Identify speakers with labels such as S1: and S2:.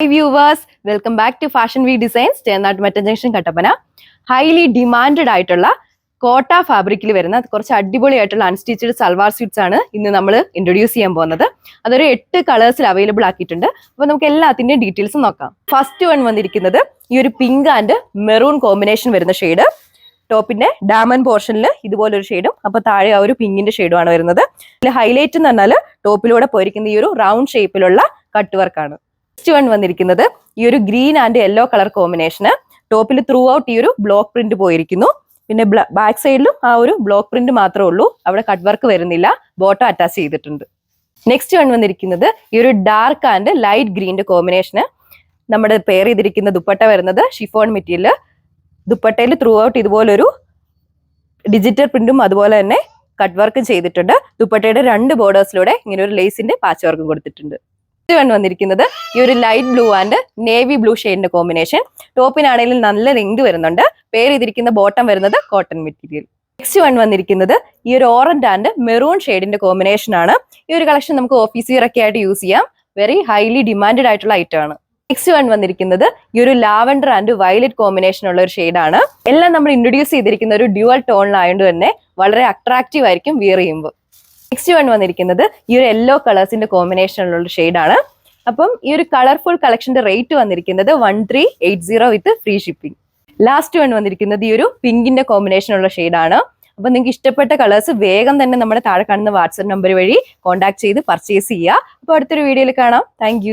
S1: Hi viewers, welcome back to Fashion V Designs, Chennattu metal junction Kattappana. Highly demanded ആയിട്ടുള്ള കോട്ട ഫാബ്രിക്കിൽ വരുന്ന കുറച്ച് അടിപൊളിയായിട്ടുള്ള അൺസ്റ്റിച്ചഡ് സൽവാർ സ്യൂട്ട്സ് ആണ് ഇന്ന് നമ്മൾ ഇൻട്രൊഡ്യൂസ് ചെയ്യാൻ പോകുന്നത്. അതൊരു 8 കളേഴ്സിൽ അവൈലബിൾ ആക്കിയിട്ടുണ്ട്. അപ്പോൾ നമുക്ക് എല്ലാത്തിന്റെയും ഡീറ്റെയിൽസ് നോക്കാം. ഫസ്റ്റ് വൺ വന്നിരിക്കുന്നത് ഈ ഒരു പിങ്ക് ആൻഡ് മെറൂൺ കോമ്പിനേഷൻ വരുന്ന ഷെയ്ഡ്. ടോപ്പിന്റെ ഡാമൻ പോർഷനിൽ ഇതുപോലൊരു ഷെയ്ഡും അപ്പൊ താഴെ ആ ഒരു പിങ്കിന്റെ ഷെയ്ഡും ആണ് വരുന്നത്. ഇതിൽ ഹൈലൈറ്റ് എന്ന് പറഞ്ഞാൽ ടോപ്പിലൂടെ പോയിരിക്കുന്ന ഈ ഒരു റൗണ്ട് ഷേപ്പിലുള്ള കട്ട് വർക്കാണ്. നെക്സ്റ്റ് വൺ വന്നിരിക്കുന്നത് ഈ ഒരു ഗ്രീൻ ആൻഡ് യെല്ലോ കളർ കോമ്പിനേഷന്. ടോപ്പിൽ ത്രൂ ഔട്ട് ഈ ഒരു ബ്ലോക്ക് പ്രിന്റ് പോയിരിക്കുന്നു. പിന്നെ ബാക്ക് സൈഡിലും ആ ഒരു ബ്ലോക്ക് പ്രിന്റ് മാത്രമേ ഉള്ളൂ, അവിടെ കട്ട് വർക്ക് വരുന്നില്ല. ബോട്ടം അറ്റാച്ച് ചെയ്തിട്ടുണ്ട്. നെക്സ്റ്റ് വൺ വന്നിരിക്കുന്നത് ഈ ഒരു ഡാർക്ക് ആൻഡ് ലൈറ്റ് ഗ്രീന്റെ കോമ്പിനേഷന്. നമ്മുടെ പെയർ ചെയ്തിരിക്കുന്ന ദുപ്പട്ട വരുന്നത് ഷിഫോൺ മെറ്റീരിയൽ. ദുപ്പട്ടയിൽ ത്രൂ ഔട്ട് ഇതുപോലൊരു ഡിജിറ്റൽ പ്രിന്റും അതുപോലെ തന്നെ കട്ട് വർക്കും ചെയ്തിട്ടുണ്ട്. ദുപ്പട്ടയുടെ 2 ബോർഡേഴ്സിലൂടെ ഇങ്ങനെ ഒരു ലേസിന്റെ പാച്ച് വർക്കും കൊടുത്തിട്ടുണ്ട്. വന്നിരിക്കുന്നത് ഈ ഒരു light blue and navy blue ഷെയ്ഡിന്റെ കോമ്പിനേഷൻ. ടോപ്പിനാണെങ്കിലും നല്ല ലെങ്ത് വരുന്നുണ്ട്. പേര് ചെയ്തിരിക്കുന്ന ബോട്ടം വരുന്നത് കോട്ടൺ മെറ്റീരിയൽ. നെക്സ്റ്റ് വൺ വന്നിരിക്കുന്നത് ഈ ഒരു ഓറഞ്ച് ആൻഡ് മെറൂൺ ഷെയ്ഡിന്റെ കോമ്പിനേഷൻ ആണ്. ഈ ഒരു കളക്ഷൻ നമുക്ക് ഓഫീസ് വെയർ ഒക്കെ ആയിട്ട് യൂസ് ചെയ്യാം. വെരി ഹൈലി ഡിമാൻഡഡ് ആയിട്ടുള്ള ഐറ്റം ആണ്. നെക്സ്റ്റ് വൺ വന്നിരിക്കുന്നത് ഈ ഒരു ലാവൻഡർ ആൻഡ് വയലറ്റ് കോമ്പിനേഷൻ ഉള്ള ഒരു ഷെയ്ഡാണ്. എല്ലാം നമ്മൾ ഇൻട്രൊഡ്യൂസ് ചെയ്തിരിക്കുന്ന ഒരു ഡ്യുവൽ ടോണിലായതുകൊണ്ട് തന്നെ വളരെ അട്രാക്റ്റീവ് ആയിരിക്കും വിയർ ചെയ്യുമ്പോൾ. നെക്സ്റ്റ് വൺ വന്നിരിക്കുന്നത് ഈ ഒരു യെല്ലോ കളേഴ്സിന്റെ കോമ്പിനേഷനിലുള്ള ഷെയ്ഡാണ്. അപ്പം ഈ ഒരു കളർഫുൾ കളക്ഷന്റെ റേറ്റ് വന്നിരിക്കുന്നത് 1380 വിത്ത് ഫ്രീ ഷിപ്പിംഗ്. ലാസ്റ്റ് വൺ വന്നിരിക്കുന്നത് ഈ ഒരു പിങ്കിന്റെ കോമ്പിനേഷനുള്ള ഷെയ്ഡാണ്. അപ്പൊ നിങ്ങൾക്ക് ഇഷ്ടപ്പെട്ട കളേഴ്സ് വേഗം തന്നെ നമ്മുടെ താഴെ കാണുന്ന വാട്സ്ആപ്പ് നമ്പർ വഴി കോൺടാക്ട് ചെയ്ത് പർച്ചേസ് ചെയ്യുക. അപ്പോൾ അടുത്തൊരു വീഡിയോയിൽ കാണാം. താങ്ക്